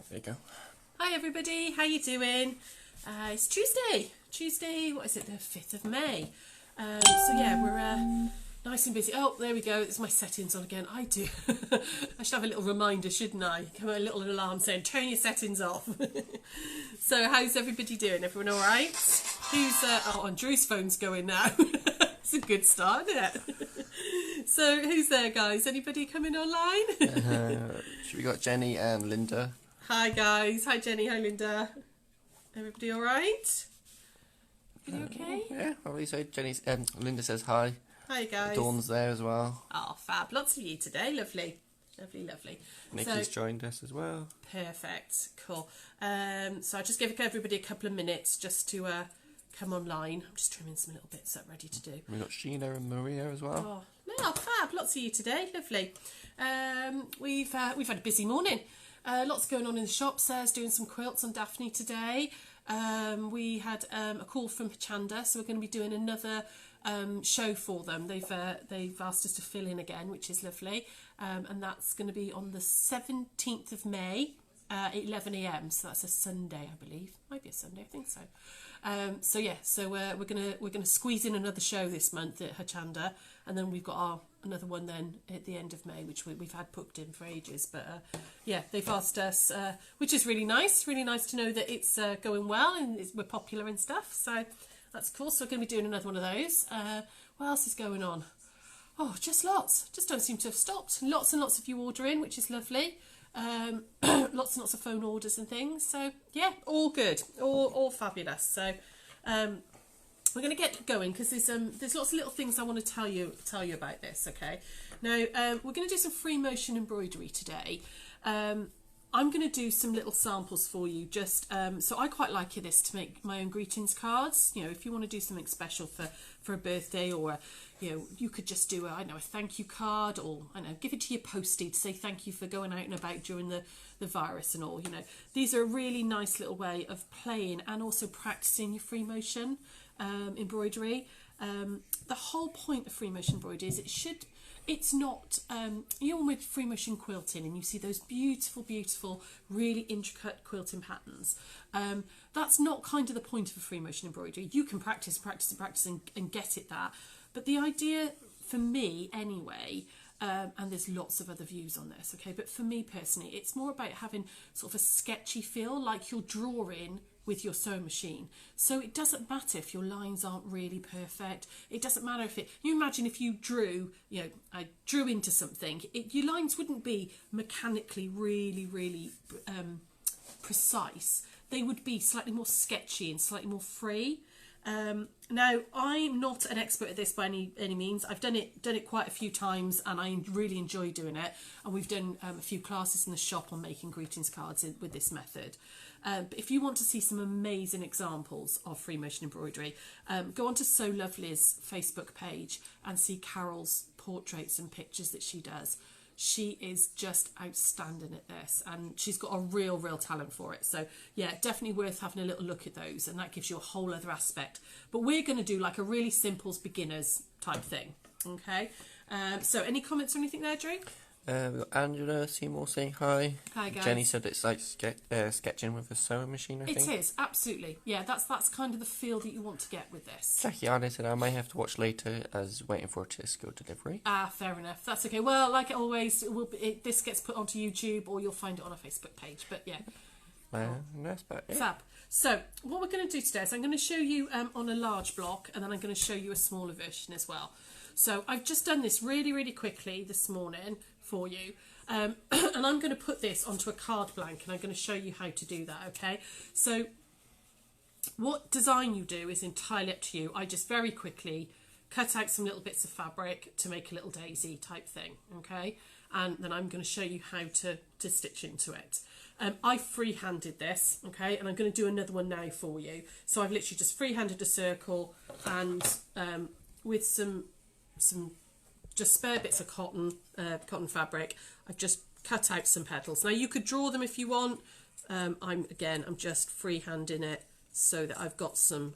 There you go. Hi everybody, how you doing? It's Tuesday, what is it, the 5th of May. So yeah, we're nice and busy. Oh, there we go, there's my settings on again. I do. I should have a little reminder, shouldn't I? Come a little alarm saying, turn your settings off. So how's everybody doing? Everyone all right? Who's, oh, Drew's phone's going now. It's a good start, isn't it? So who's there, guys? Anybody coming online? We got Jenny and Linda. Hi guys, hi Jenny, hi Linda. Everybody all right? Everybody okay? Yeah, probably so. Linda says hi. Hi guys. Dawn's there as well. Oh, fab. Lots of you today. Lovely. Lovely. Nikki's joined us as well. Perfect. Cool. So I'll just give everybody a couple of minutes just to come online. I'm just trimming some little bits up ready to do. We've got Sheena and Maria as well. Oh, fab. Lots of you today. Lovely. We've had a busy morning. Lots going on in the shop. Sarah's doing some quilts on Daphne today. We had a call from Chanda, so we're going to be doing another show for them. They've asked us to fill in again, which is lovely, and that's going to be on the 17th of May at 11 AM. So that's a Sunday, I believe. Might be a Sunday, I think so. So we're gonna squeeze in another show this month at Hachanda, and then we've got another one then at the end of May, which we've had booked in for ages. But yeah, they've asked us, which is really nice to know that it's going well and we're popular and stuff. So that's cool. So we're going to be doing another one of those. What else is going on? Oh, just lots. Just don't seem to have stopped. Lots and lots of you ordering, which is lovely. Lots and lots of phone orders and things. So yeah, all good, all fabulous. So we're going to get going because there's lots of little things I want to tell you about this. Okay, now we're going to do some free motion embroidery today. I'm going to do some little samples for you, just so I quite like this to make my own greetings cards. You know, if you want to do something special for a birthday, or you could just do a thank you card, or give it to your postie to say thank you for going out and about during the virus and all. These are a really nice little way of playing and also practicing your free motion embroidery. The whole point of free motion embroidery is it's not, with free motion quilting and you see those beautiful, really intricate quilting patterns. That's not kind of the point of a free motion embroidery. You can practice and get it that. But the idea, for me anyway, and there's lots of other views on this, okay, but for me personally, it's more about having sort of a sketchy feel, like you're drawing with your sewing machine. So it doesn't matter if your lines aren't really perfect. It doesn't matter if you imagine if you drew, I drew into something, your lines wouldn't be mechanically really precise. They would be slightly more sketchy and slightly more free. Now, I'm not an expert at this by any means. I've done it quite a few times and I really enjoy doing it. And we've done a few classes in the shop on making greetings cards with this method. But if you want to see some amazing examples of free motion embroidery, go onto So Lovely's Facebook page and see Carol's portraits and pictures that she does. She is just outstanding at this, and she's got a real talent for it. So yeah, definitely worth having a little look at those, and that gives you a whole other aspect. But we're going to do like a really simple beginners type thing. Okay, so any comments or anything there, Drew? We've got Angela Seymour saying hi. Hi guys. Jenny said it's like sketching with a sewing machine, I think. It is, absolutely. Yeah, that's kind of the feel that you want to get with this. Jackie Anna said I may have to watch later as waiting for Tisco delivery. Fair enough. That's okay. Well, like always, this gets put onto YouTube or you'll find it on our Facebook page. But yeah. That's about it. Fab. So what we're going to do today is I'm going to show you on a large block, and then I'm going to show you a smaller version as well. So I've just done this really quickly this morning for you, and I'm going to put this onto a card blank and I'm going to show you how to do that. Okay, so what design you do is entirely up to you. I just very quickly cut out some little bits of fabric to make a little daisy type thing, okay, and then I'm going to show you how to stitch into it. I freehanded this, okay, and I'm going to do another one now for you. So I've literally just freehanded a circle, and with some just spare bits of cotton fabric, I've just cut out some petals. Now you could draw them if you want. I'm just freehanding it so that I've got some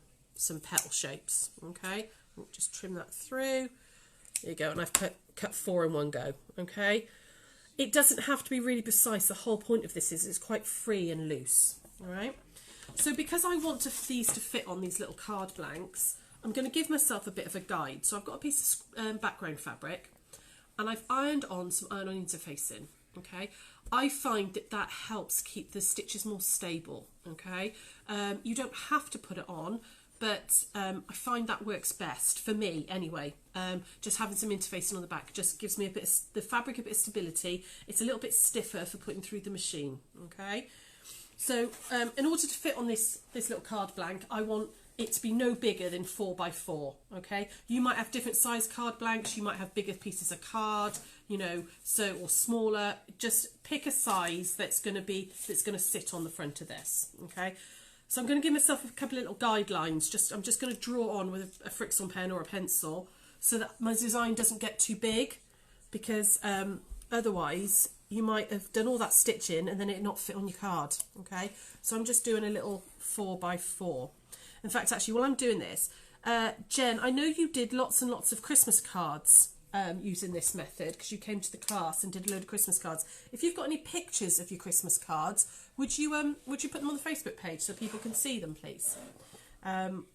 petal shapes. Okay, I'll just trim that through. There you go, and I've cut 4 in one go. Okay, it doesn't have to be really precise. The whole point of this is it's quite free and loose. All right. So because I want these to fit on these little card blanks, I'm going to give myself a bit of a guide. So I've got a piece of background fabric, and I've ironed on some iron-on interfacing. Okay, I find that helps keep the stitches more stable. Okay, you don't have to put it on, but I find that works best for me anyway. Just having some interfacing on the back just gives me the fabric a bit of stability. It's a little bit stiffer for putting through the machine. Okay, so in order to fit on this little card blank, I want it to be no bigger than 4 by 4. Okay, you might have different size card blanks, you might have bigger pieces of card, you know, so, or smaller. Just pick a size that's going to sit on the front of this. Okay, so I'm going to give myself a couple of little guidelines. I'm just going to draw on with a Frixion pen or a pencil so that my design doesn't get too big, because otherwise you might have done all that stitching and then it not fit on your card. Okay, so I'm just doing a little 4 by 4. In fact, actually, while I'm doing this, Jen, I know you did lots and lots of Christmas cards using this method, because you came to the class and did a load of Christmas cards. If you've got any pictures of your Christmas cards, would you put them on the Facebook page so people can see them, please? And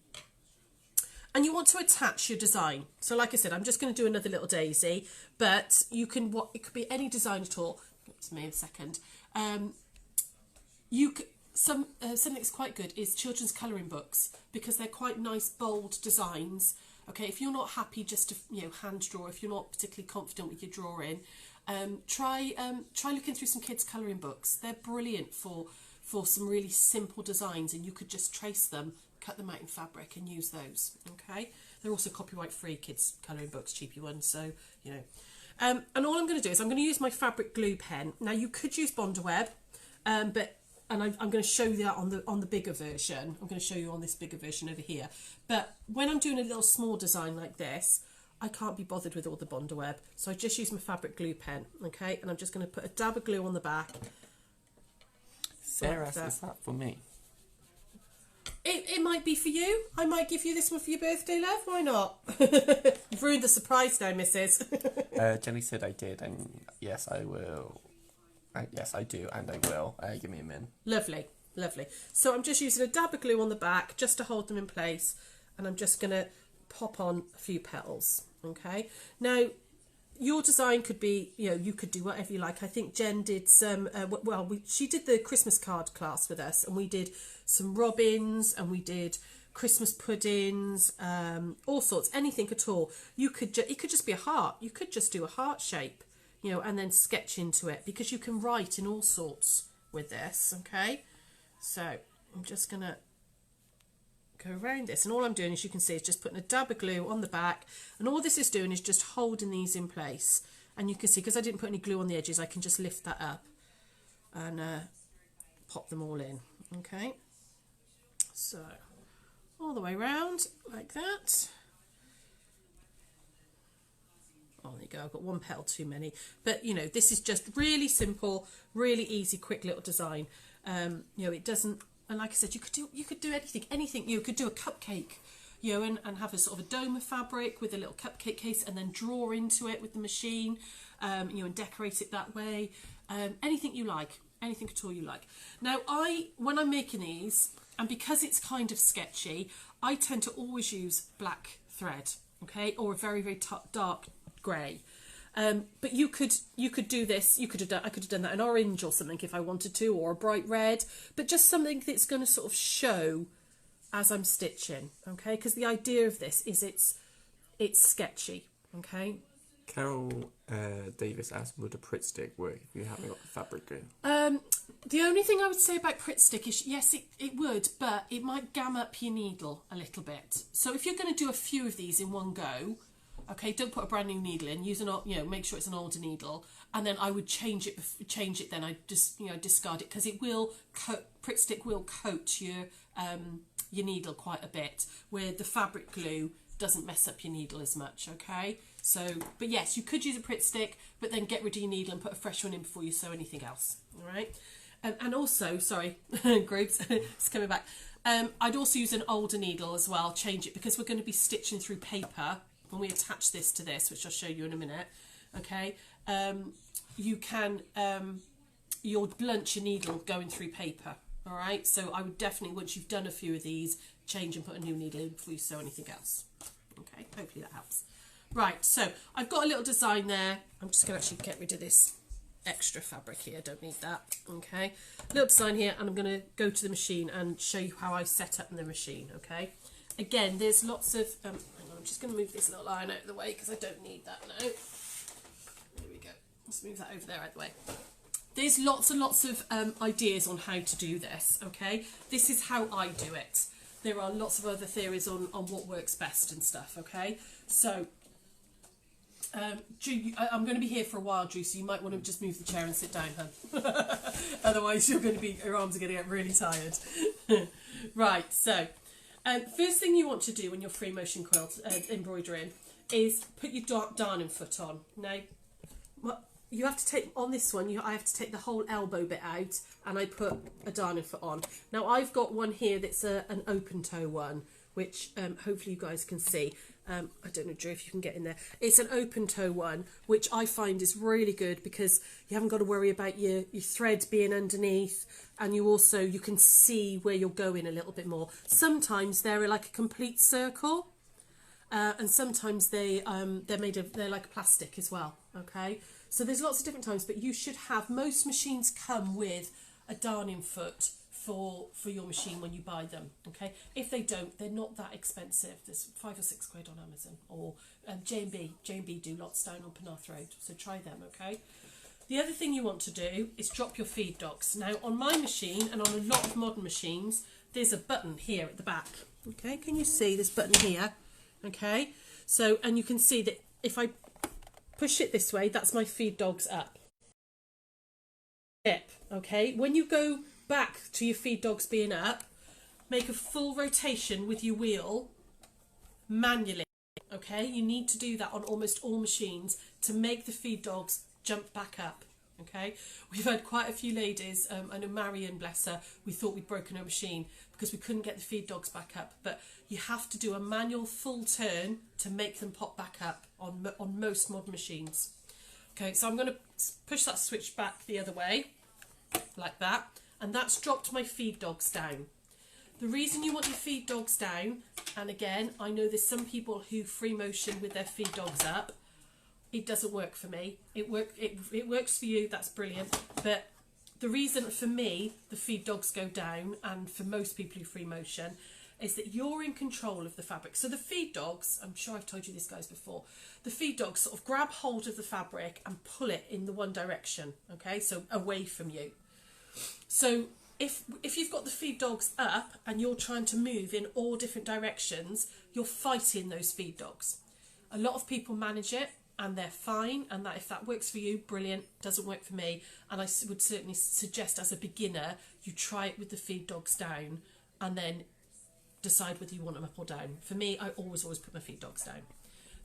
you want to attach your design. So like I said, I'm just going to do another little daisy, but you can, it could be any design at all. Give me a second. Something that's quite good is children's colouring books, because they're quite nice, bold designs. Okay, if you're not happy just to hand draw, if you're not particularly confident with your drawing, try looking through some kids' colouring books. They're brilliant for some really simple designs, and you could just trace them, cut them out in fabric, and use those. Okay, they're also copyright free, kids' colouring books, cheapy ones. So and all I'm going to do is I'm going to use my fabric glue pen. Now you could use Bondaweb, and I'm going to show you that on the bigger version. I'm going to show you on this bigger version over here. But when I'm doing a little small design like this, I can't be bothered with all the Bondaweb, so I just use my fabric glue pen. Okay, and I'm just going to put a dab of glue on the back. Sarah, like that. Is that for me? It might be for you. I might give you this one for your birthday, love. Why not? You've ruined the surprise now, Mrs. Jenny said I did, and yes, I will. Yes, I do, and I will. Give me a min. Lovely, lovely. So I'm just using a dab of glue on the back just to hold them in place, and I'm just going to pop on a few petals. Okay. Now, your design could be, you could do whatever you like. I think Jen did some. She did the Christmas card class with us, and we did some robins, and we did Christmas puddings, all sorts, anything at all. It could just be a heart. You could just do a heart shape. And then sketch into it, because you can write in all sorts with this. Okay, so I'm just gonna go around this, and all I'm doing, as you can see, is just putting a dab of glue on the back, and all this is doing is just holding these in place. And you can see, because I didn't put any glue on the edges, I can just lift that up and pop them all in. Okay, so all the way around like that. Oh, there you go. I've got one petal too many. But, this is just really simple, really easy, quick little design. It doesn't, and like I said, you could do anything. You could do a cupcake, and have a sort of a dome of fabric with a little cupcake case, and then draw into it with the machine, and decorate it that way. Anything you like, anything at all you like. Now, when I'm making these, and because it's kind of sketchy, I tend to always use black thread, okay, or a very, very dark grey. But you could do this. I could have done that in orange or something if I wanted to, or a bright red. But just something that's going to sort of show as I'm stitching. Okay, because the idea of this is it's sketchy. Okay. Carol Davis asked, would a Pritt stick work if you haven't got the fabric glue? The only thing I would say about Pritt stick is, yes, it would, but it might gam up your needle a little bit. So if you're going to do a few of these in one go, okay, don't put a brand new needle in. Use make sure it's an older needle, and then I would change it. Then I just discard it, because it will Pritt stick will coat your needle quite a bit, where the fabric glue doesn't mess up your needle as much. Okay, so but yes, you could use a Pritt stick, but then get rid of your needle and put a fresh one in before you sew anything else. All right, and also, sorry, groups, it's coming back. I'd also use an older needle as well. Change it, because we're going to be stitching through paper when we attach this to this, which I'll show you in a minute. Okay, you can, you'll blunt your needle going through paper. All right, so I would definitely, once you've done a few of these, change and put a new needle in before you sew anything else. Okay, hopefully that helps. Right, so I've got a little design there. I'm just going to actually get rid of this extra fabric here. Don't need that. Okay, little design here, and I'm going to go to the machine and show you how I set up in the machine. Okay, again, there's lots of. Hang on, I'm just going to move this little line out of the way because I don't need that now. There we go. Let's move that over there out of the way. There's lots and lots of ideas on how to do this, okay? This is how I do it. There are lots of other theories on what works best and stuff, okay? So, Drew, I'm going to be here for a while, Drew, so you might want to just move the chair and sit down, hun. Otherwise, your arms are going to get really tired. Right, so, first thing you want to do when you're free motion quilt embroidering is put your darning foot on. Now, you have to take, on this one, I have to take the whole elbow bit out, and I put a darning foot on. Now I've got one here that's an open toe one, which hopefully you guys can see. I don't know, Drew, if you can get in there. It's an open toe one, which I find is really good because you haven't got to worry about your thread being underneath, and you can see where you're going a little bit more. Sometimes they're like a complete circle, and sometimes they're like plastic as well. Okay. So there's lots of different times, but you should have, most machines come with a darning foot for your machine when you buy them, okay? If they don't, they're not that expensive. There's £5 or £6 on Amazon, or J&B do lots down on Penarth Road, so try them, okay? The other thing you want to do is drop your feed dogs. Now, on my machine and on a lot of modern machines, there's a button here at the back, okay? Can you see this button here, okay? So, and you can see that if I push it this way, that's my feed dogs up. Okay, when you go back to your feed dogs being up, make a full rotation with your wheel manually. Okay, you need to do that on almost all machines to make the feed dogs jump back up. Okay, we've had quite a few ladies, I know Marion, bless her, we thought we'd broken her machine because we couldn't get the feed dogs back up, but you have to do a manual full turn to make them pop back up on most modern machines. Okay, so I'm going to push that switch back the other way, like that, and that's dropped my feed dogs down. The reason you want your feed dogs down, and again, I know there's some people who free motion with their feed dogs up. It doesn't work for me. It works for you, that's brilliant. But the reason for me the feed dogs go down, and for most people who free motion, is that you're in control of the fabric. So the feed dogs, I'm sure I've told you this guys before, the feed dogs sort of grab hold of the fabric and pull it in the one direction, okay, so away from you. So if you've got the feed dogs up and you're trying to move in all different directions, you're fighting those feed dogs. A lot of people manage it and they're fine, and that if that works for you, brilliant. Doesn't work for me, and I would certainly suggest as a beginner you try it with the feed dogs down and then decide whether you want them up or down. For me, I always put my feed dogs down.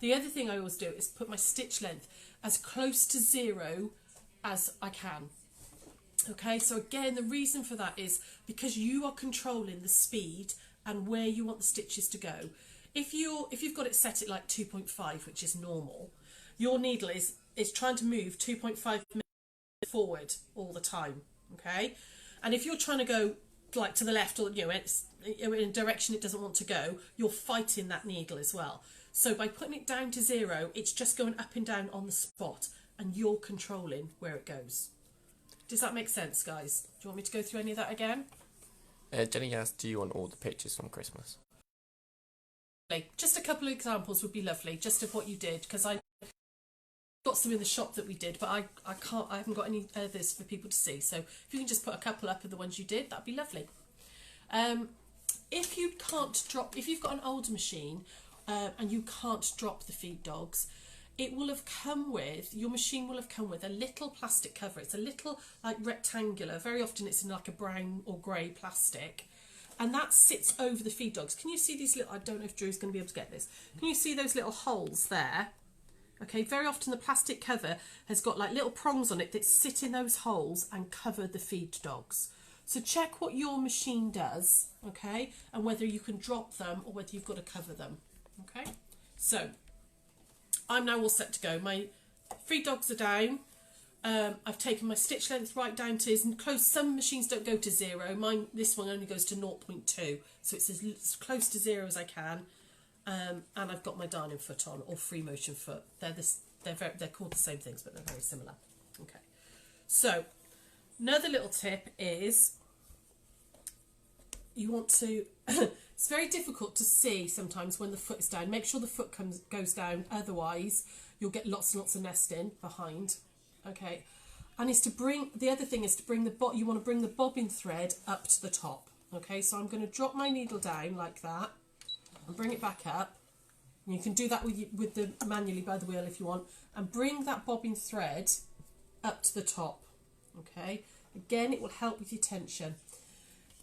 The other thing I always do is put my stitch length as close to 0 as I can. Okay, so again, the reason for that is because you are controlling the speed and where you want the stitches to go. If you've got it set at like 2.5, which is normal, your needle is trying to move 2.5 millimeters forward all the time, okay? And if you're trying to go like to the left, or it's in a direction it doesn't want to go, you're fighting that needle as well. So by putting it down to 0, it's just going up and down on the spot, and you're controlling where it goes. Does that make sense, guys? Do you want me to go through any of that again? Jenny asked, do you want all the pictures from Christmas? Just a couple of examples would be lovely, just of what you did, because I got some in the shop that we did, but I haven't got any others for people to see. So if you can just put a couple up of the ones you did, that'd be lovely. If you've got an older machine and you can't drop the feed dogs, your machine will have come with a little plastic cover. It's a little like rectangular, very often it's in like a brown or grey plastic, and that sits over the feed dogs. Can you see these little, I don't know if Drew's going to be able to get this, can you see those little holes there? Okay, very often the plastic cover has got like little prongs on it that sit in those holes and cover the feed dogs. So check what your machine does, okay, and whether you can drop them or whether you've got to cover them, okay? So I'm now all set to go. My feed dogs are down. I've taken my stitch length right down to as close. Some machines don't go to 0. This one only goes to 0.2, so it's as close to 0 as I can. And I've got my darning foot on, or free motion foot. They're called the same things, but they're very similar. Okay. So another little tip is you want to. It's very difficult to see sometimes when the foot is down. Make sure the foot goes down, otherwise you'll get lots and lots of nesting behind. Okay, and the other thing is to bring you want to bring the bobbin thread up to the top. Okay, so I'm going to drop my needle down like that and bring it back up. And you can do that with the manually by the wheel if you want, and bring that bobbin thread up to the top. Okay, again, it will help with your tension.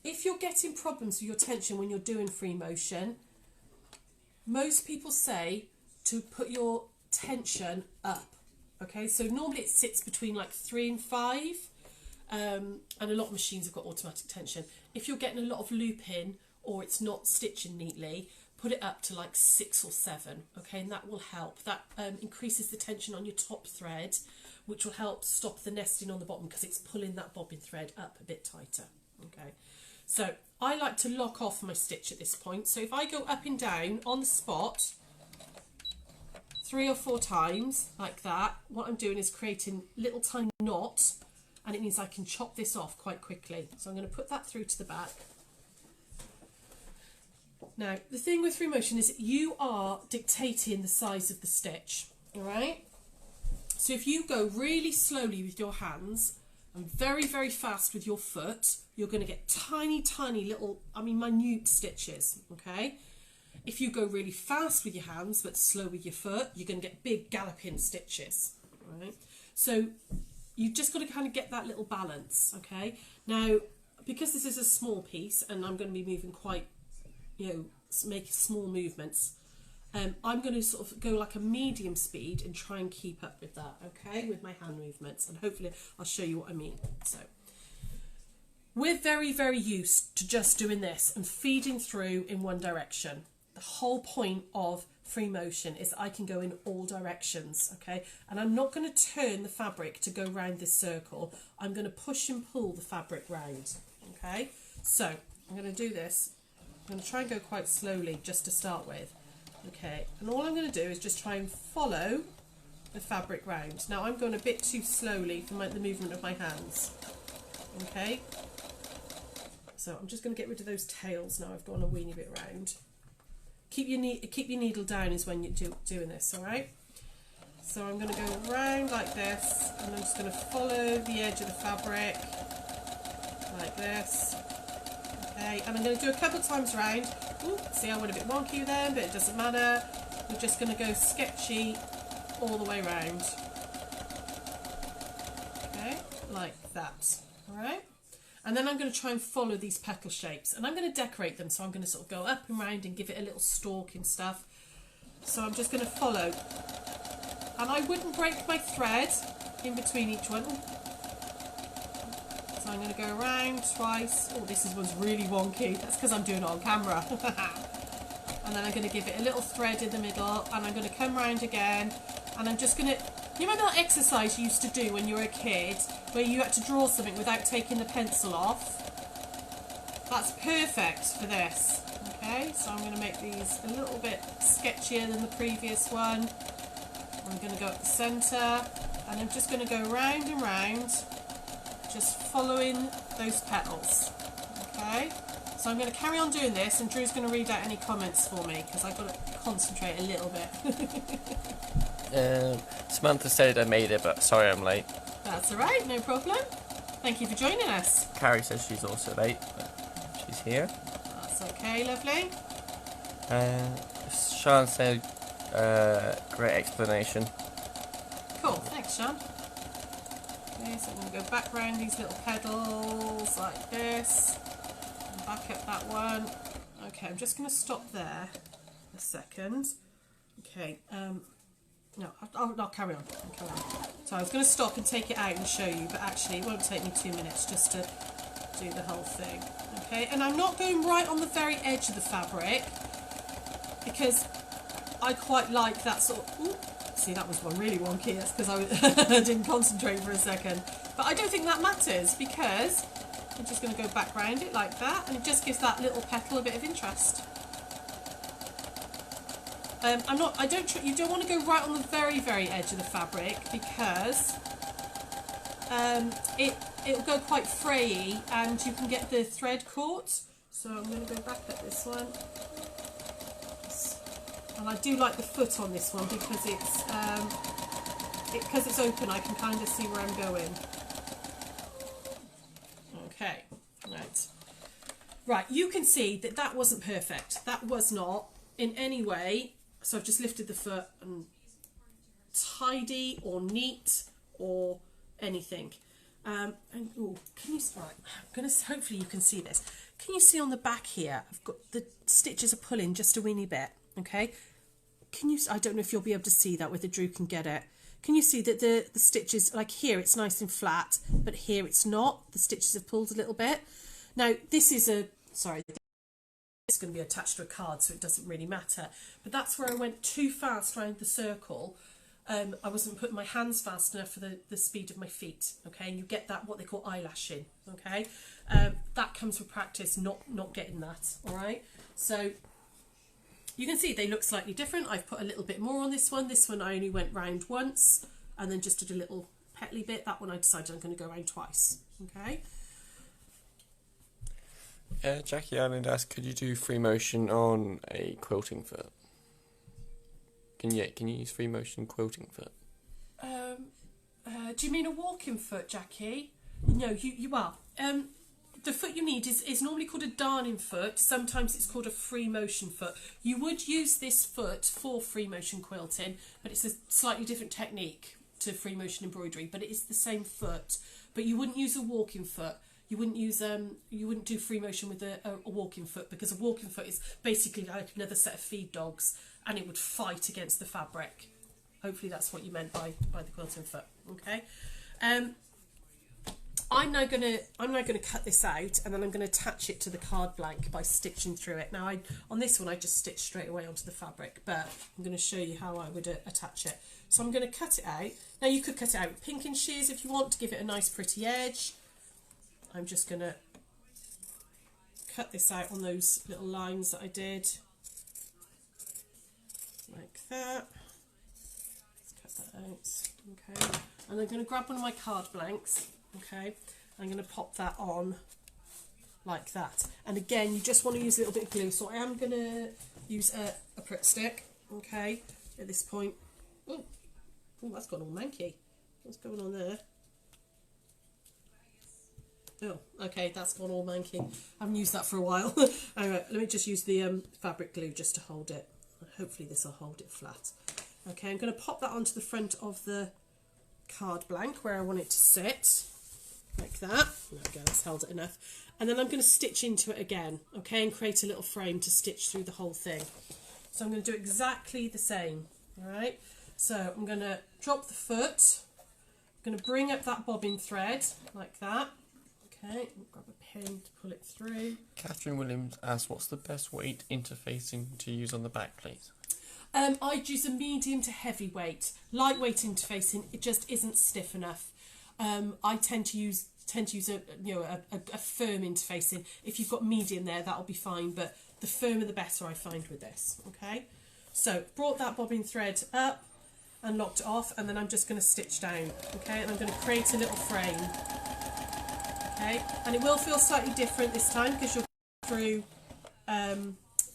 If you're getting problems with your tension when you're doing free motion, most people say to put your tension up. Okay, so normally it sits between like 3 and 5, and a lot of machines have got automatic tension. If you're getting a lot of looping or it's not stitching neatly, put it up to like 6 or 7. Okay, and that will help. That increases the tension on your top thread, which will help stop the nesting on the bottom because it's pulling that bobbin thread up a bit tighter. Okay, so I like to lock off my stitch at this point. So if I go up and down on the spot 3 or 4 times like that, what I'm doing is creating little tiny knots, and it means I can chop this off quite quickly. So I'm going to put that through to the back. Now the thing with free motion is you are dictating the size of the stitch. All right, so if you go really slowly with your hands and very, very fast with your foot, you're going to get tiny little, minute stitches. Okay, if you go really fast with your hands but slow with your foot, you're going to get big galloping stitches. Right, so you've just got to kind of get that little balance. Okay, now because this is a small piece and I'm going to be moving quite, make small movements, I'm going to sort of go like a medium speed and try and keep up with that, okay, with my hand movements, and hopefully I'll show you what I mean. So we're very, very used to just doing this and feeding through in one direction. The whole point of free motion is I can go in all directions, okay, and I'm not going to turn the fabric to go round this circle. I'm going to push and pull the fabric round. Okay, so I'm going to do this. I'm going to try and go quite slowly just to start with. Okay, and all I'm going to do is just try and follow the fabric round. Now I'm going a bit too slowly for the movement of my hands. Okay, so I'm just going to get rid of those tails now. I've gone a weeny bit round. Keep your needle down is when you're doing this, all right? So I'm going to go round like this, and I'm just going to follow the edge of the fabric like this. Okay, and I'm going to do a couple times round. Ooh, see, I went a bit wonky then, but it doesn't matter. We're just going to go sketchy all the way round. Okay, like that. All right. And then I'm going to try and follow these petal shapes, and I'm going to decorate them, so I'm going to sort of go up and round and give it a little stalk and stuff. So I'm just going to follow, and I wouldn't break my thread in between each one. So I'm going to go around twice. Oh, this one's really wonky. That's because I'm doing it on camera. And then I'm going to give it a little thread in the middle, and I'm going to come round again, and I'm just going to, you remember that exercise you used to do when you were a kid, where you had to draw something without taking the pencil off? That's perfect for this. Okay, so I'm going to make these a little bit sketchier than the previous one. I'm going to go up the centre, and I'm just going to go round and round, just following those petals. Okay, so I'm going to carry on doing this, and Drew's going to read out any comments for me because I've got to concentrate a little bit. Samantha said I made it, but sorry I'm late. That's alright, no problem. Thank you for joining us. Carrie says she's also late, but she's here. That's okay, lovely. Sean said, great explanation. Cool, thanks Sean. Okay, so I'm going to go back round these little petals like this, and back up that one. Okay, I'm just going to stop there a second. Okay, no, I'll carry on. So I was going to stop and take it out and show you, but actually it won't take me 2 minutes just to do the whole thing. Okay, and I'm not going right on the very edge of the fabric because I quite like that sort of See, that was one really wonky. That's because I didn't concentrate for a second. But I don't think that matters because I'm just going to go back round it like that, and it just gives that little petal a bit of interest. You don't want to go right on the very, very edge of the fabric because it'll go quite frayy and you can get the thread caught. So I'm going to go back at this one. And I do like the foot on this one because it's open, I can kind of see where I'm going. Okay, right. Right, you can see that that wasn't perfect. That was not in any way. So I've just lifted the foot and tidy or neat or anything. And ooh, can you? Right, I'm gonna. Hopefully you can see this. Can you see on the back here? I've got the stitches are pulling just a weeny bit. Okay. Can you? I don't know if you'll be able to see that whether Drew can get it. Can you see that the stitches, like here, it's nice and flat, but here it's not. The stitches have pulled a little bit. Now this is it's going to be attached to a card, so it doesn't really matter. But that's where I went too fast around the circle. I wasn't putting my hands fast enough for the speed of my feet. Okay, and you get that what they call eyelashing. Okay, that comes with practice, not getting that. All right, so you can see they look slightly different. I've put a little bit more on this one. This one I only went round once and then just did a little petly bit. That one I decided I'm going to go around twice. Okay. Jackie Island asked, could you do free motion on a quilting foot? Can you use free motion quilting foot? Do you mean a walking foot, Jackie? No, you are. The foot you need is normally called a darning foot. Sometimes it's called a free motion foot. You would use this foot for free motion quilting, but it's a slightly different technique to free motion embroidery, but it is the same foot. But you wouldn't use a walking foot. You wouldn't use you wouldn't do free motion with a walking foot, because a walking foot is basically like another set of feed dogs, and it would fight against the fabric. Hopefully that's what you meant by the quilting foot. Okay. I'm now gonna cut this out, and then I'm gonna attach it to the card blank by stitching through it. Now on this one I just stitched straight away onto the fabric, but I'm gonna show you how I would attach it. So I'm gonna cut it out. Now you could cut it out with pinking shears if you want to give it a nice pretty edge. I'm just going to cut this out on those little lines that I did, like that. Let's cut that out, okay. And I'm going to grab one of my card blanks, okay. I'm going to pop that on like that. And again, you just want to use a little bit of glue, so I am going to use a Pritt stick, okay, at this point. Oh, that's gone all manky. What's going on there? Oh, okay, that's gone all manky. I haven't used that for a while. Alright, let me just use the fabric glue just to hold it. Hopefully this will hold it flat. Okay, I'm going to pop that onto the front of the card blank where I want it to sit. Like that. There we go, that's held it enough. And then I'm going to stitch into it again, okay, and create a little frame to stitch through the whole thing. So I'm going to do exactly the same. Alright, so I'm going to drop the foot. I'm going to bring up that bobbin thread like that. Okay, grab a pin to pull it through. Catherine Williams asked, what's the best weight interfacing to use on the back, please? I'd use a medium to heavy weight. Lightweight interfacing, it just isn't stiff enough. I tend to use a firm interfacing. If you've got medium there, that'll be fine, but the firmer the better I find with this. Okay, so brought that bobbin thread up and locked it off, and then I'm just going to stitch down. Okay, and I'm going to create a little frame. Okay, and it will feel slightly different this time because you're through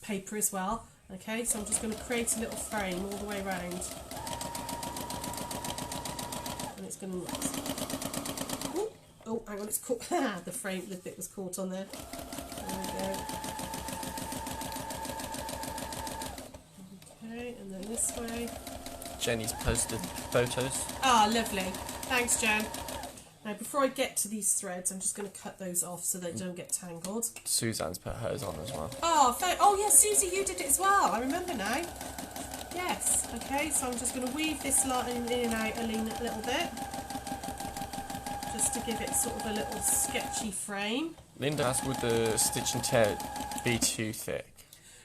paper as well. Okay, so I'm just going to create a little frame all the way around, and it's going to look. Oh, hang on, it's caught. The frame, the bit was caught on there. There we go. Okay, and then this way. Jenny's posted photos. Ah, lovely. Thanks, Jen. Now, before I get to these threads, I'm just going to cut those off so they don't get tangled. Suzanne's put hers on as well. Oh, yes, Susie, you did it as well. I remember now. Yes. Okay, so I'm just going to weave this line in and out a little bit, just to give it sort of a little sketchy frame. Linda asked, would the stitch and tear be too thick?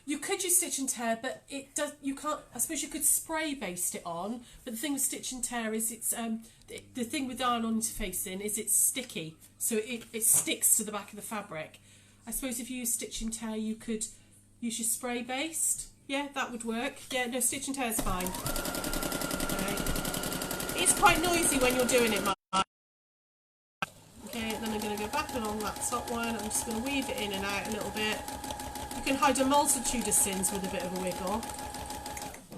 You could use stitch and tear, but it does. You can't. I suppose you could spray baste it on, but the thing with stitch and tear is it's the thing with iron-on interfacing is it's sticky, so it sticks to the back of the fabric. I suppose if you use stitch and tear, you could use your spray baste. Yeah, that would work. Yeah, no, stitch and tear is fine. Okay. It's quite noisy when you're doing it, Mike. Okay, then I'm going to go back along that top one. I'm just going to weave it in and out a little bit. You can hide a multitude of sins with a bit of a wiggle.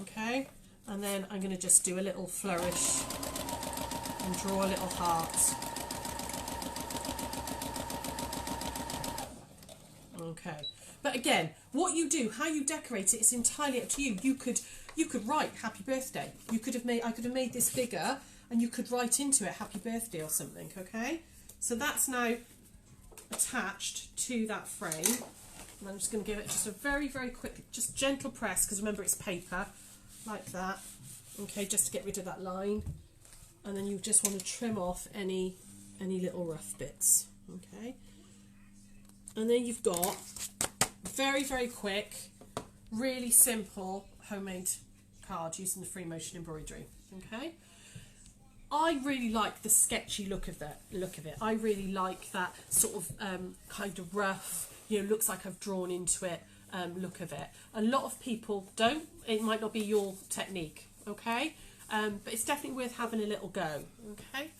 Okay, and then I'm going to just do a little flourish and draw a little heart. Okay, but again, what you do, how you decorate it, it's entirely up to you. You could write happy birthday. I could have made this bigger, and you could write into it happy birthday or something. Okay, so that's now attached to that frame. And I'm just going to give it just a very, very quick, just gentle press, because remember it's paper, like that. Okay, just to get rid of that line. And then you just want to trim off any little rough bits. Okay. And then you've got very, very quick, really simple homemade card using the free motion embroidery. Okay. I really like the sketchy look of it. I really like that sort of kind of rough, you know, looks like I've drawn into it look of it. A lot of people don't. It might not be your technique, okay? But it's definitely worth having a little go, okay?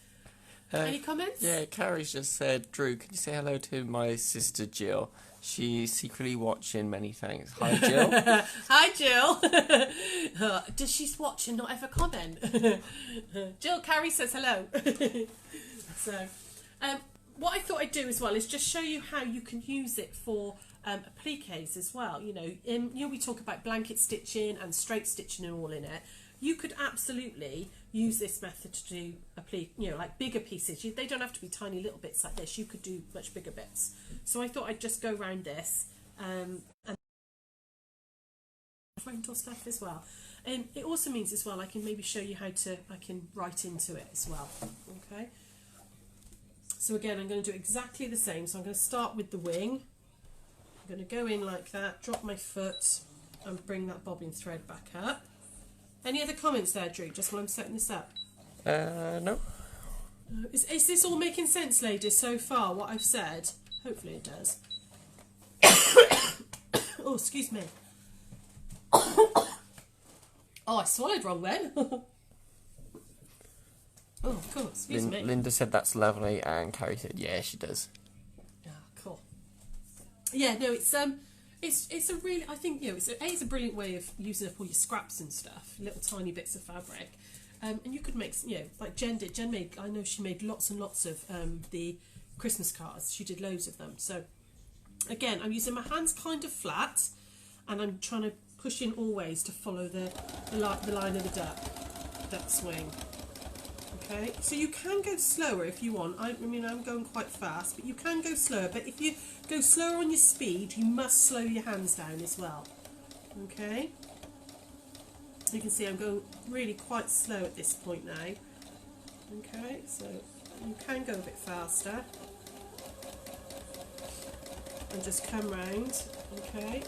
Any comments? Yeah, Carrie's just said, Drew, can you say hello to my sister Jill? She's secretly watching, many thanks. Hi, Jill. Hi, Jill. Does she watch and not ever comment? Jill, Carrie says hello. So, what I thought I'd do as well is just show you how you can use it for appliques as well. You know, we talk about blanket stitching and straight stitching and all in it. You could absolutely use this method to do applique, you know, like bigger pieces. They don't have to be tiny little bits like this. You could do much bigger bits. So I thought I'd just go around this and rental stuff as well. And it also means as well I can maybe show you how I can write into it as well. Okay. So again, I'm going to do exactly the same. So I'm going to start with the wing. I'm going to go in like that, drop my foot, and bring that bobbin thread back up. Any other comments there, Drew, just while I'm setting this up? No. Is this all making sense, ladies, so far, what I've said? Hopefully it does. Oh, excuse me. Oh, I swallowed wrong then. Oh, cool, excuse me. Linda said that's lovely, and Carrie said, yeah, she does. Yeah, cool. Yeah, no, it's a really, I think, you know, it's a brilliant way of using up all your scraps and stuff, little tiny bits of fabric. And you could make, you know, like Jen did. Jen made, I know she made lots and lots of the Christmas cards. She did loads of them. So, again, I'm using my hands kind of flat, and I'm trying to push in always to follow the line of the duck's wing. Okay, so you can go slower if you want. I mean, I'm going quite fast, but you can go slower. But if you go slower on your speed, you must slow your hands down as well. Okay, you can see I'm going really quite slow at this point now. Okay, so you can go a bit faster and just come round. Okay,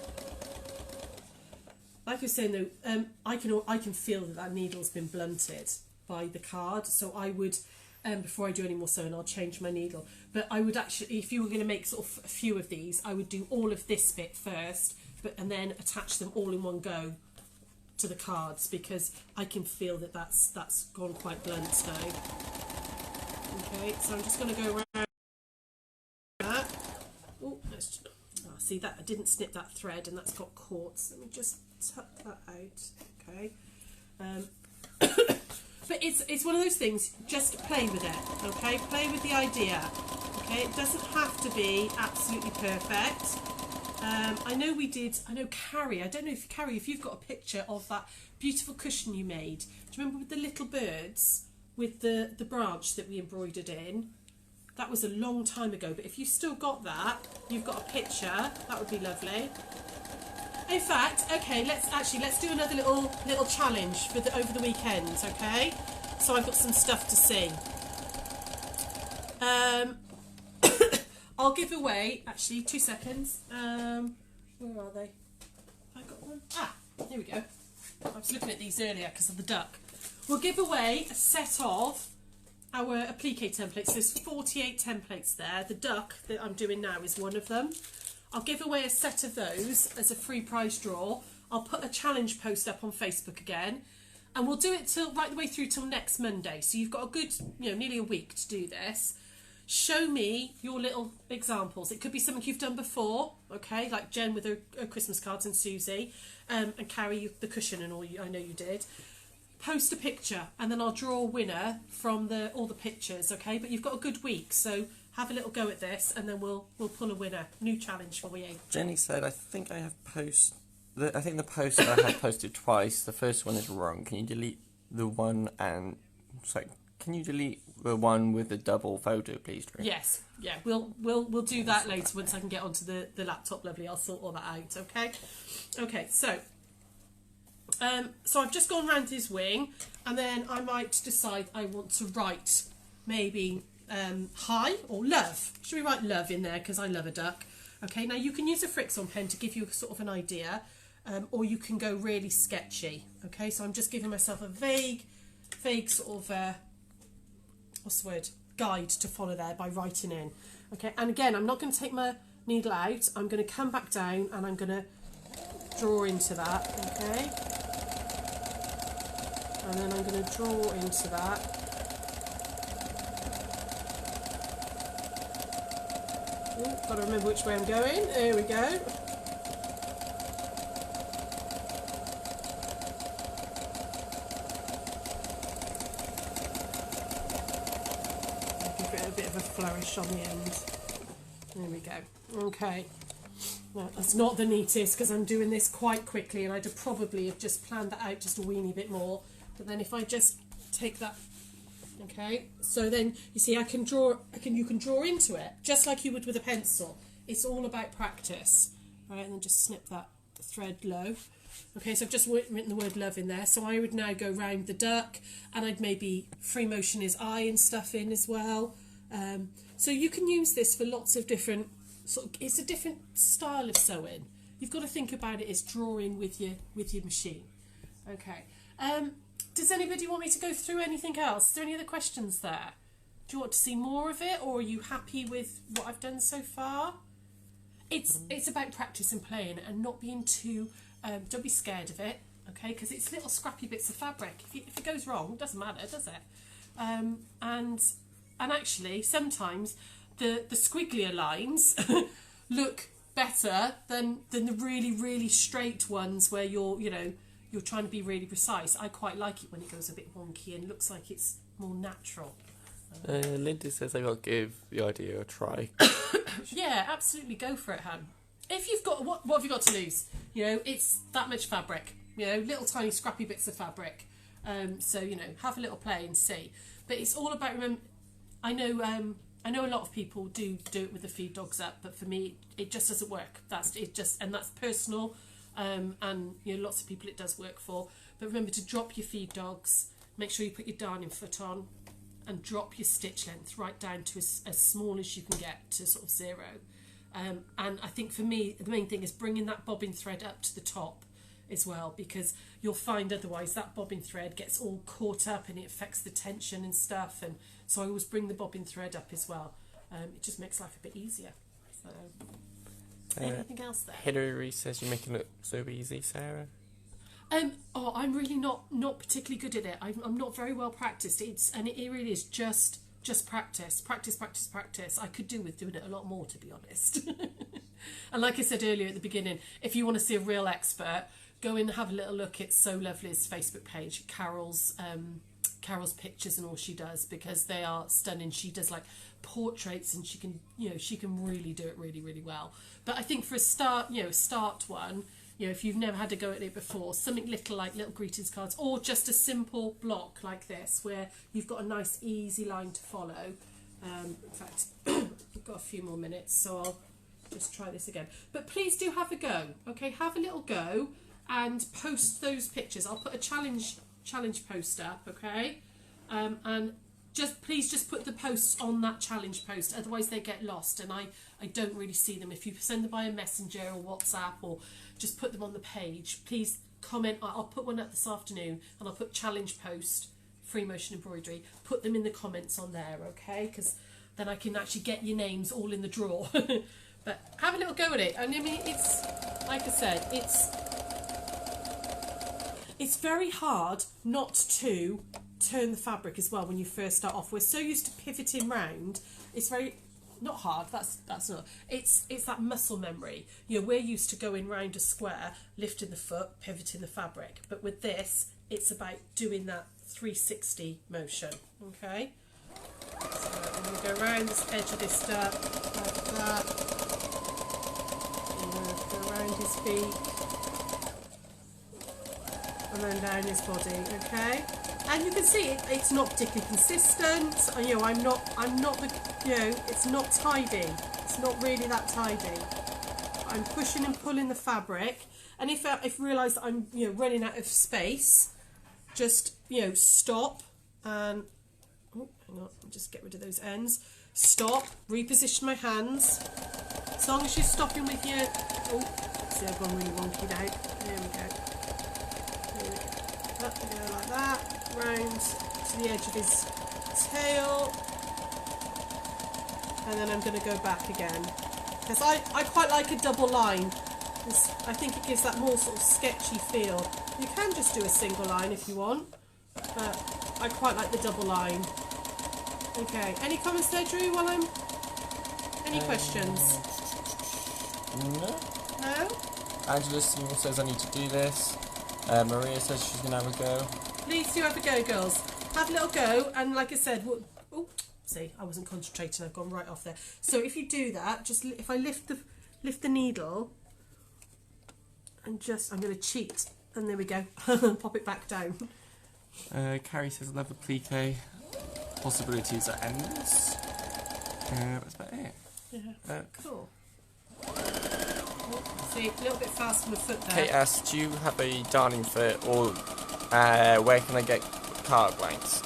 like I was saying though, I can feel that needle's been blunted by the card, so I would, before I do any more sewing, I'll change my needle. But I would actually, if you were going to make sort of a few of these, I would do all of this bit first, and then attach them all in one go to the cards, because I can feel that that's gone quite blunt now. Okay, so I'm just going to go around that. Oh, see that I didn't snip that thread, and that's got caught. So let me just tuck that out. Okay. But it's one of those things, just play with it, okay? Play with the idea, okay? It doesn't have to be absolutely perfect. I know Carrie, I don't know if Carrie, if you've got a picture of that beautiful cushion you made. Do you remember with the little birds, with the branch that we embroidered in? That was a long time ago, but if you've still got that, you've got a picture, that would be lovely. In fact, okay, let's do another little challenge for over the weekend, okay? So I've got some stuff to see. I'll give away, actually, 2 seconds. Where are they? Have I got one? Ah, here we go. I was looking at these earlier because of the duck. We'll give away a set of our applique templates. There's 48 templates there. The duck that I'm doing now is one of them. I'll give away a set of those as a free prize draw. I'll put a challenge post up on Facebook again, and we'll do it till right the way through till next Monday. So you've got a good, nearly a week to do this. Show me your little examples. It could be something you've done before, okay, like Jen with her Christmas cards and Susie, and Carrie the cushion and all. I know you did. Post a picture, and then I'll draw a winner from all the pictures, okay? But you've got a good week, so have a little go at this, and then we'll pull a winner. New challenge for you. Jenny said, I think I have I think the post I have posted twice. The first one is wrong. Can you delete the one and... Sorry, can you delete the one with the double photo, please, Drew? Yes, yeah, we'll do that later once I can get onto the laptop, lovely. I'll sort all that out, okay? Okay, so I've just gone round his wing, and then I might decide I want to write maybe hi or love. Should we write love in there because I love a duck? Okay, now you can use a Frickson pen to give you sort of an idea, or you can go really sketchy. Okay, so I'm just giving myself a vague sort of what's the word, guide to follow there by writing in. Okay, and again, I'm not going to take my needle out. I'm going to come back down and I'm going to draw into that. Okay. And then I'm going to draw into that. Ooh, got to remember which way I'm going. There we go. Give it a bit of a flourish on the end. There we go. Okay. Well, that's not the neatest because I'm doing this quite quickly, and I'd have probably have just planned that out just a weeny bit more. But then if I just take that, okay, so then you see you can draw into it just like you would with a pencil. It's all about practice, right? And then just snip that thread low. Okay, so I've just written the word love in there. So I would now go round the duck, and I'd maybe free motion his eye and stuff in as well. So you can use this for lots of different it's a different style of sewing. You've got to think about it as drawing with your machine. Okay. Does anybody want me to go through anything else? Is there any other questions there? Do you want to see more of it, or are you happy with what I've done so far? It's about practice and playing and not being too... don't be scared of it, okay? Because it's little scrappy bits of fabric. If it goes wrong, it doesn't matter, does it? And actually, sometimes the squigglier lines look better than the really, really straight ones where you're trying to be really precise. I quite like it when it goes a bit wonky and looks like it's more natural. Linda says I got to give the idea a try. Yeah, absolutely, go for it, Han. If you've got what have you got to lose? It's that much fabric. Little tiny scrappy bits of fabric. So have a little play and see. But it's all about I know a lot of people do it with the feed dogs up, but for me it just doesn't work. That's personal. And lots of people it does work for. But remember to drop your feed dogs. Make sure you put your darning foot on, and drop your stitch length right down to as small as you can get, to sort of 0. And I think for me the main thing is bringing that bobbin thread up to the top as well, because you'll find otherwise that bobbin thread gets all caught up and it affects the tension and stuff. And so I always bring the bobbin thread up as well. It just makes life a bit easier. So. Anything else there? Hillary says you make it look so easy, Sarah. I'm really not particularly good at it. I'm not very well practiced. It really is just practice. I could do with doing it a lot more, to be honest. And like I said earlier at the beginning, if you want to see a real expert, go in and have a little look at So Lovely's Facebook page. Carol's pictures and all she does, because they are stunning. She does like portraits, and she can really do it really, really well. But I think for a start one, if you've never had to go at it before, something little like little greetings cards, or just a simple block like this where you've got a nice easy line to follow. In fact, we've got a few more minutes, so I'll just try this again. But please do have a go, okay? Have a little go and post those pictures. I'll put a challenge post up, okay? And please just put the posts on that challenge post, otherwise they get lost and I don't really see them. If you send them by a messenger or WhatsApp or just put them on the page, please comment. I'll put one up this afternoon and I'll put challenge post free motion embroidery, put them in the comments on there, okay, because then I can actually get your names all in the draw. But have a little go at it. And I mean, it's like I said, it's very hard not to turn the fabric as well when you first start off. We're so used to pivoting round. It's very not hard. That's not. It's that muscle memory. You know, we're used to going round a square, lifting the foot, pivoting the fabric. But with this, it's about doing that 360 motion. Okay. So I'm going to go around this edge of this duck like that. I'm going to go around his feet. And then down his body, okay? And you can see it's not particularly consistent. You know, I'm not the, you know, it's not tidy. It's not really that tidy. I'm pushing and pulling the fabric, and if I realise that I'm, you know, running out of space, just, you know, stop and oh, hang on, I'll just get rid of those ends. Stop, reposition my hands. As long as you're stopping with your, oh, see, I've gone really wonky now. There we go. Up we go like that, round to the edge of his tail, and then I'm going to go back again, because I quite like a double line. I think it gives that more sort of sketchy feel. You can just do a single line if you want, but I quite like the double line. Okay, any comments there, Drew, while I'm... Any questions? No. No? Angela says I need to do this. Maria says she's going to have a go. Please do have a go, girls. Have a little go, and like I said, oh, see, I wasn't concentrating. I've gone right off there. So if you do that, just if I lift the needle, and just I'm going to cheat, and there we go. Pop it back down. Carrie says love the plique. Possibilities are endless. That's about it. Yeah. Cool. See, a little bit fast from the foot there. Kate asks, do you have a darning foot, or where can I get card blanks?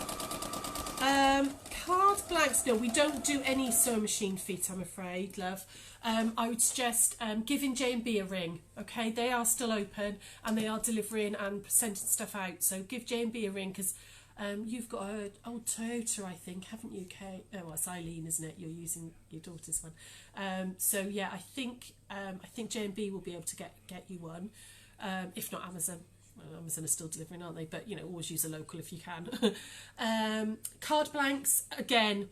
Card blanks, no, we don't do any sewing machine feet, I'm afraid, love. I would suggest giving J&B a ring, okay? They are still open and they are delivering and sending stuff out, so give J&B a ring, because you've got an old Toyota, I think, haven't you, Kate? Oh, well, it's Eileen, isn't it? You're using your daughter's one. So yeah, I think J&B will be able to get you one, if not Amazon. Well, Amazon are still delivering, aren't they? But, you know, always use a local if you can. Card blanks, again,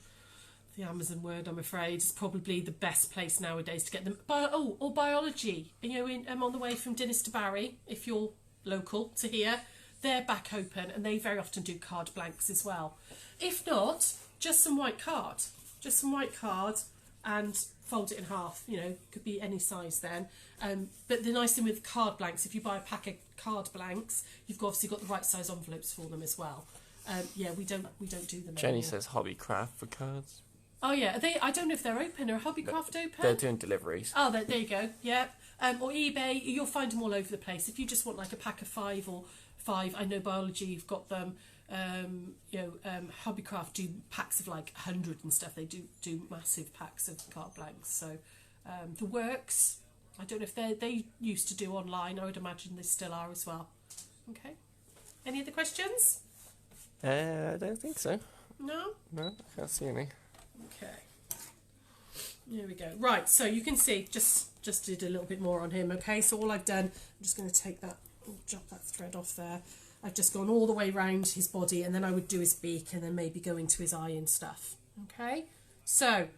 the Amazon word, I'm afraid, is probably the best place nowadays to get them. Or biology. You know, I'm on the way from Dinas to Barry, if you're local to here. They're back open, and they very often do card blanks as well. If not, just some white card. Just some white card and fold it in half. You know, could be any size then. But the nice thing with card blanks, if you buy a pack of card blanks, you've obviously got the right size envelopes for them as well. Yeah, we don't do them Jenny anymore. says Hobbycraft for cards. Oh yeah, I don't know if they're open. Are Hobbycraft open? They're doing deliveries. Oh, there you go. Yeah. Or eBay, you'll find them all over the place. If you just want like a pack of 5 or 5, I know Biology, you've got them. Hobbycraft do packs of like 100 and stuff. They do massive packs of card blanks. So the works, I don't know if they used to do online. I would imagine they still are as well. Okay. Any other questions? I don't think so. No? No, I can't see any. Okay. There we go. Right, so you can see, just did a little bit more on him, okay? So all I've done, I'm just going to take that, drop that thread off there. I've just gone all the way around his body, and then I would do his beak and then maybe go into his eye and stuff, okay? So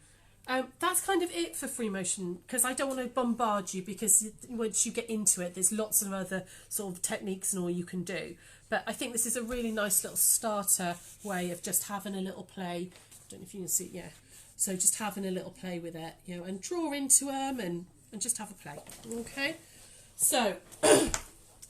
that's kind of it for free motion, because I don't want to bombard you, because once you get into it, there's lots of other sort of techniques and all you can do. But I think this is a really nice little starter way of just having a little play. I don't know if you can see, yeah. So just having a little play with it, you know, and draw into them and just have a play, okay? So,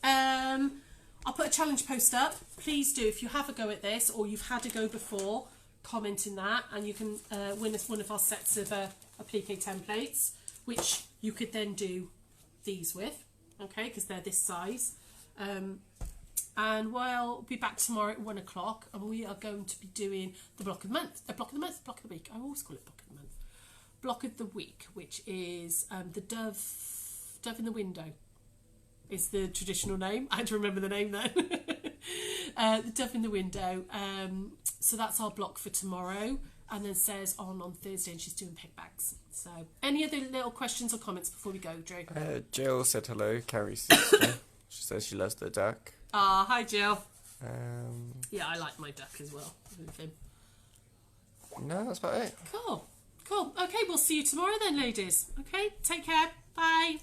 I'll put a challenge post up. Please do, if you have a go at this or you've had a go before, comment in that, and you can win us one of our sets of applique templates, which you could then do these with, okay, because they're this size. And we'll be back tomorrow at 1 o'clock, and we are going to be doing the block of the month, block of the week. I always call it block of the month. Block of the week, which is the dove in the window. Is the traditional name. I had to remember the name then. The dove in the window. So that's our block for tomorrow. And then Sarah's on Thursday, and she's doing peg bags. So, any other little questions or comments before we go, Drew? Jill said hello, Carrie's sister. She says she loves the duck. Ah, hi Jill. Yeah, I like my duck as well. With him. No, that's about it. Cool. Okay, we'll see you tomorrow then, ladies. Okay, take care. Bye.